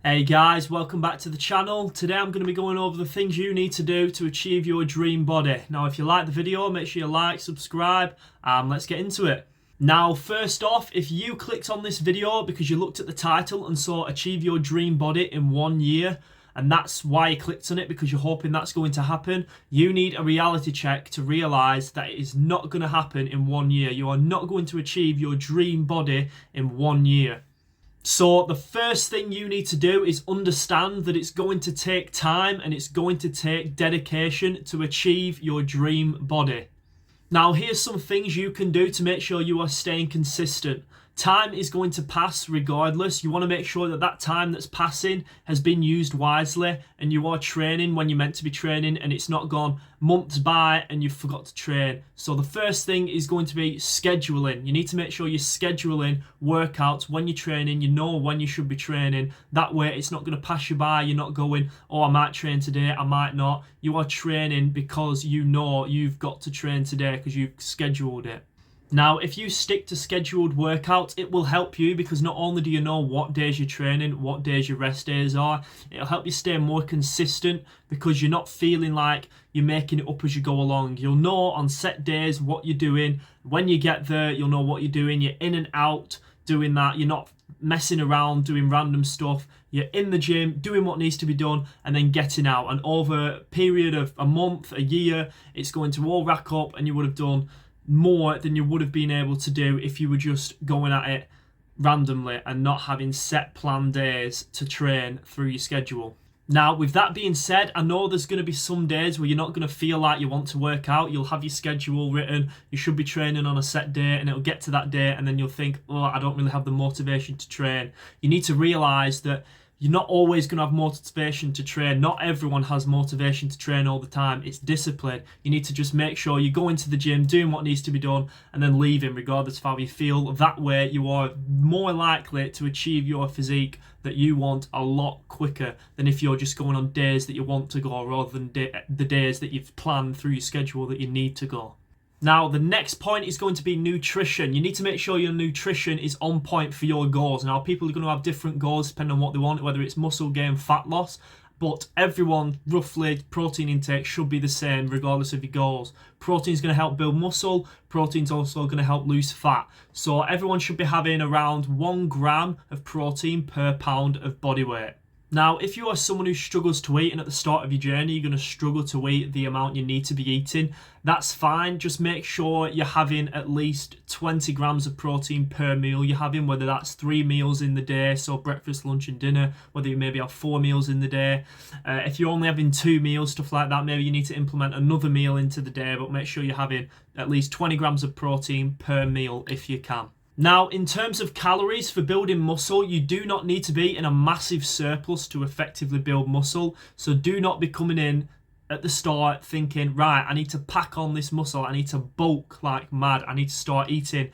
Hey guys, welcome back to the channel. Today I'm going to be going over the things you need to do to achieve your dream body. Now if you like the video, make sure you like, subscribe, and let's get into it. Now first off, if you clicked on this video because you looked at the title and saw achieve your dream body in 1 year, and that's why you clicked on it because you're hoping that's going to happen, you need a reality check to realise that it is not going to happen in 1 year. You are not going to achieve your dream body in 1 year. So the first thing you need to do is understand that it's going to take time and it's going to take dedication to achieve your dream body. Now here's some things you can do to make sure you are staying consistent. Time is going to pass regardless. You want to make sure that that time that's passing has been used wisely and you are training when you're meant to be training and it's not gone months by and you forgot to train. So the first thing is going to be scheduling. You need to make sure you're scheduling workouts when you're training. You know when you should be training. That way it's not going to pass you by. You're not going, oh, I might train today, I might not. You are training because you know you've got to train today because you've scheduled it. Now, if you stick to scheduled workouts, it will help you because not only do you know what days you're training, what days your rest days are, it'll help you stay more consistent because you're not feeling like you're making it up as you go along. You'll know on set days what you're doing. When you get there, you'll know what you're doing. You're in and out doing that. You're not messing around doing random stuff. You're in the gym doing what needs to be done and then getting out. And over a period of a month, a year, it's going to all rack up and you would have done more than you would have been able to do if you were just going at it randomly and not having set planned days to train through your schedule. Now, with that being said, I know there's going to be some days where you're not going to feel like you want to work out. You'll have your schedule written. You should be training on a set day and it'll get to that day and then you'll think, oh, I don't really have the motivation to train. You need to realise that you're not always going to have motivation to train. Not everyone has motivation to train all the time. It's discipline. You need to just make sure you go into the gym, doing what needs to be done, and then leaving regardless of how you feel. That way you are more likely to achieve your physique that you want a lot quicker than if you're just going on days that you want to go rather than the days that you've planned through your schedule that you need to go. Now, the next point is going to be nutrition. You need to make sure your nutrition is on point for your goals. Now, people are going to have different goals depending on what they want, whether it's muscle gain, fat loss, but everyone, roughly, protein intake should be the same regardless of your goals. Protein is going to help build muscle. Protein is also going to help lose fat. So everyone should be having around 1 gram of protein per pound of body weight. Now, if you are someone who struggles to eat and at the start of your journey you're going to struggle to eat the amount you need to be eating, that's fine. Just make sure you're having at least 20 grams of protein per meal you're having, whether that's 3 meals in the day, so breakfast, lunch and dinner, whether you maybe have 4 meals in the day. If you're only having 2 meals, stuff like that, maybe you need to implement another meal into the day, but make sure you're having at least 20 grams of protein per meal if you can. Now, in terms of calories for building muscle, you do not need to be in a massive surplus to effectively build muscle. So do not be coming in at the start thinking, right, I need to pack on this muscle. I need to bulk like mad. I need to start eating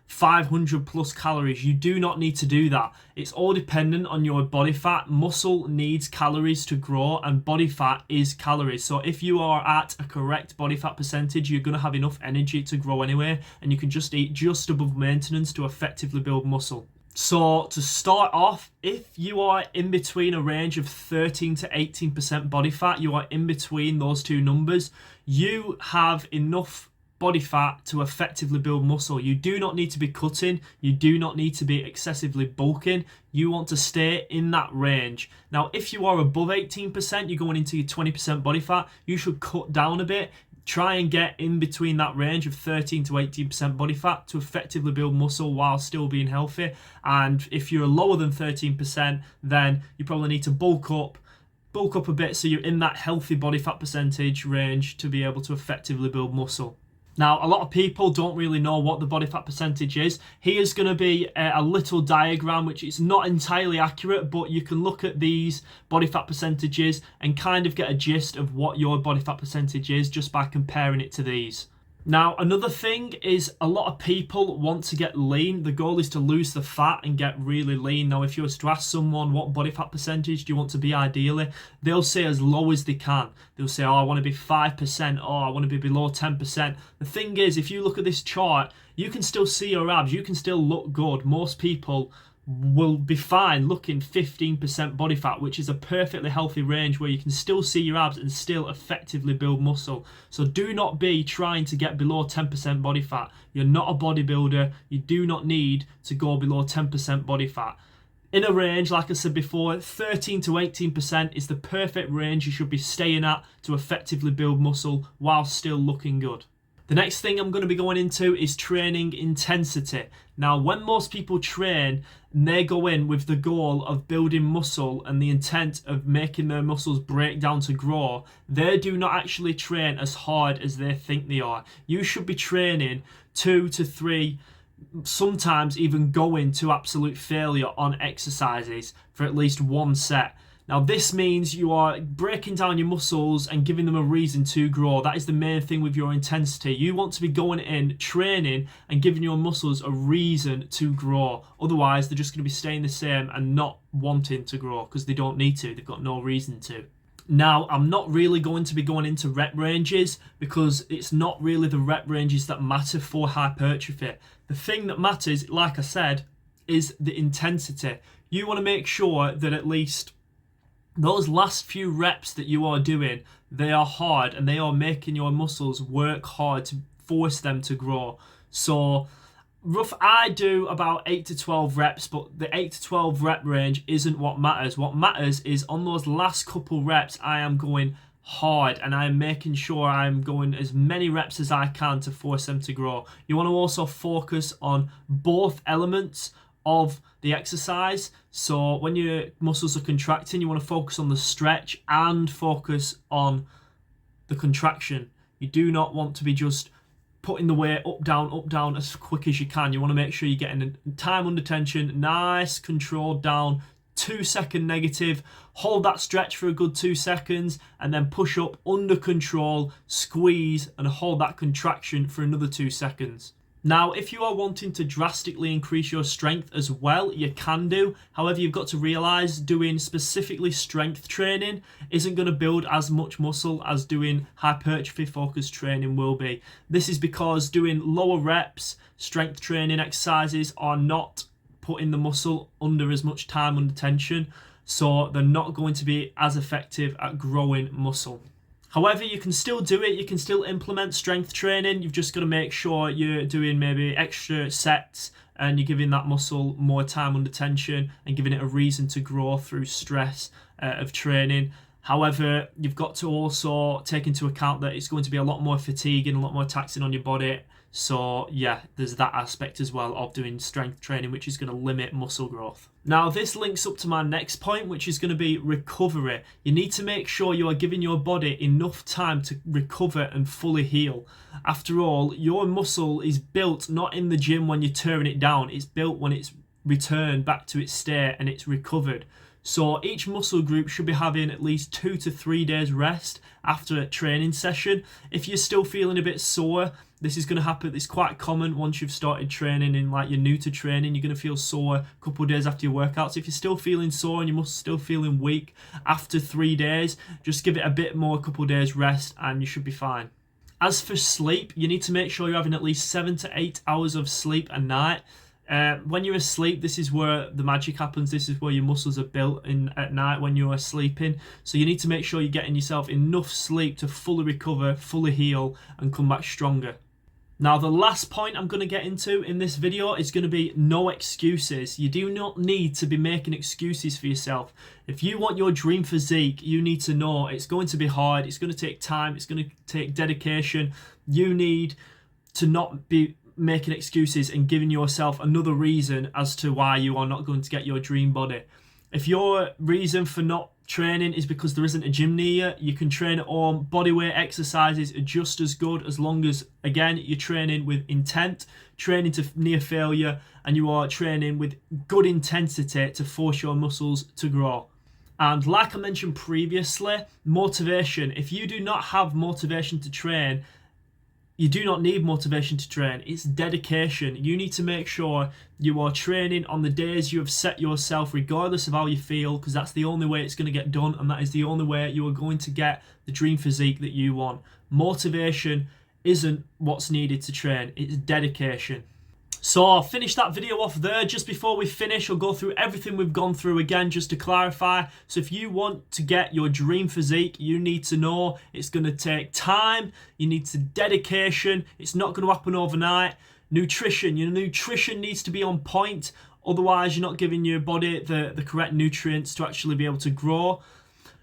500 plus calories. You do not need to do that. It's all dependent on your body fat. Muscle needs calories to grow and body fat is calories. So if you are at a correct body fat percentage, you're going to have enough energy to grow anyway, and you can just eat just above maintenance to effectively build muscle. So to start off, if you are in between a range of 13 to 18% body fat, you are in between those two numbers, you have enough body fat to effectively build muscle. You do not need to be cutting. You do not need to be excessively bulking. You want to stay in that range. Now, if you are above 18%, you're going into your 20% body fat, you should cut down a bit. Try and get in between that range of 13 to 18% body fat to effectively build muscle while still being healthy. And if you're lower than 13%, then you probably need to bulk up a bit so you're in that healthy body fat percentage range to be able to effectively build muscle. Now, a lot of people don't really know what the body fat percentage is. Here's going to be a little diagram, which is not entirely accurate, but you can look at these body fat percentages and kind of get a gist of what your body fat percentage is just by comparing it to these. Now, another thing is a lot of people want to get lean. The goal is to lose the fat and get really lean. Now, if you were to ask someone what body fat percentage do you want to be ideally, they'll say as low as they can. They'll say, oh, I want to be 5%, or I want to be below 10%. The thing is, if you look at this chart, you can still see your abs. You can still look good. Most people will be fine looking 15% body fat, which is a perfectly healthy range where you can still see your abs and still effectively build muscle. So do not be trying to get below 10% body fat. You're not a bodybuilder. You do not need to go below 10% body fat. In a range, like I said before, 13 to 18% is the perfect range you should be staying at to effectively build muscle while still looking good. The next thing I'm going to be going into is training intensity. Now, when most people train, they go in with the goal of building muscle and the intent of making their muscles break down to grow, they do not actually train as hard as they think they are. You should be training 2 to 3, sometimes even going to absolute failure on exercises for at least one set. Now, this means you are breaking down your muscles and giving them a reason to grow. That is the main thing with your intensity. You want to be going in, training, and giving your muscles a reason to grow. Otherwise, they're just going to be staying the same and not wanting to grow because they don't need to. They've got no reason to. Now, I'm not really going to be going into rep ranges because it's not really the rep ranges that matter for hypertrophy. The thing that matters, like I said, is the intensity. You want to make sure that at least those last few reps that you are doing, they are hard and they are making your muscles work hard to force them to grow. So I do about 8 to 12 reps, but the 8 to 12 rep range isn't what matters. What matters is on those last couple reps, I am going hard and I am making sure I'm going as many reps as I can to force them to grow. You want to also focus on both elements of the exercise. So when your muscles are contracting, you want to focus on the stretch and focus on the contraction. You do not want to be just putting the weight up, down as quick as you can. You want to make sure you're getting time under tension, nice, controlled down, 2-second negative. Hold that stretch for a good 2 seconds and then push up under control, squeeze and hold that contraction for another 2 seconds. Now, if you are wanting to drastically increase your strength as well, you can do. However, you've got to realise doing specifically strength training isn't going to build as much muscle as doing hypertrophy focused training will be. This is because doing lower reps, strength training exercises are not putting the muscle under as much time under tension, so they're not going to be as effective at growing muscle. However, you can still do it. You can still implement strength training. You've just got to make sure you're doing maybe extra sets and you're giving that muscle more time under tension and giving it a reason to grow through stress of training. However, you've got to also take into account that it's going to be a lot more fatigue and a lot more taxing on your body. So yeah, there's that aspect as well of doing strength training, which is going to limit muscle growth. Now, this links up to my next point, which is going to be recovery. You need to make sure you are giving your body enough time to recover and fully heal. After all, your muscle is built not in the gym when you're tearing it down. It's built when it's returned back to its state and it's recovered. So each muscle group should be having at least 2 to 3 days rest after a training session. If you're still feeling a bit sore, this is going to happen. It's quite common once you've started training and like you're new to training, you're going to feel sore a couple of days after your workouts. If you're still feeling sore and you're still feeling weak after 3 days, just give it a bit more, a couple of days rest and you should be fine. As for sleep, you need to make sure you're having at least 7 to 8 hours of sleep a night. When you're asleep, this is where the magic happens. This is where your muscles are built in at night when you are sleeping. So you need to make sure you're getting yourself enough sleep to fully recover, fully heal, and come back stronger. Now, the last point I'm going to get into in this video is going to be no excuses. You do not need to be making excuses for yourself. If you want your dream physique, you need to know it's going to be hard. It's going to take time. It's going to take dedication. You need to not be making excuses and giving yourself another reason as to why you are not going to get your dream body. If your reason for not training is because there isn't a gym near you, you can train at home. Bodyweight exercises are just as good as long as, again, you're training with intent, training to near failure, and you are training with good intensity to force your muscles to grow. And like I mentioned previously, motivation. If you do not have motivation to train, you do not need motivation to train. It's dedication. You need to make sure you are training on the days you have set yourself, regardless of how you feel, because that's the only way it's going to get done, and that is the only way you are going to get the dream physique that you want. Motivation isn't what's needed to train. It's dedication. So I'll finish that video off there. Just before we finish, I'll go through everything we've gone through again just to clarify. So if you want to get your dream physique, you need to know it's going to take time, you need to dedication, it's not going to happen overnight. Nutrition, your nutrition needs to be on point, otherwise you're not giving your body the correct nutrients to actually be able to grow.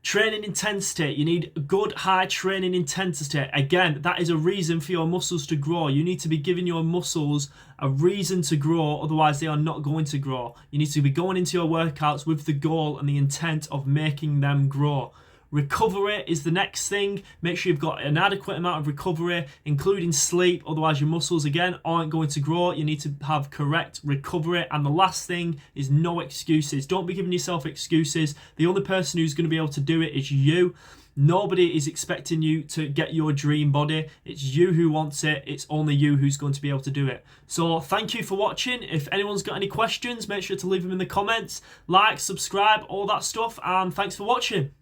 Training intensity, you need good high training intensity. Again, that is a reason for your muscles to grow. You need to be giving your muscles a reason to grow, otherwise they are not going to grow. You need to be going into your workouts with the goal and the intent of making them grow. Recovery is the next thing. Make sure you've got an adequate amount of recovery, including sleep, otherwise your muscles again aren't going to grow. You need to have correct recovery. And the last thing is no excuses. Don't be giving yourself excuses. The only person who's going to be able to do it is you. Nobody is expecting you to get your dream body. It's you who wants it. It's only you who's going to be able to do it. So thank you for watching. If anyone's got any questions, make sure to leave them in the comments. Like, subscribe, all that stuff, and thanks for watching.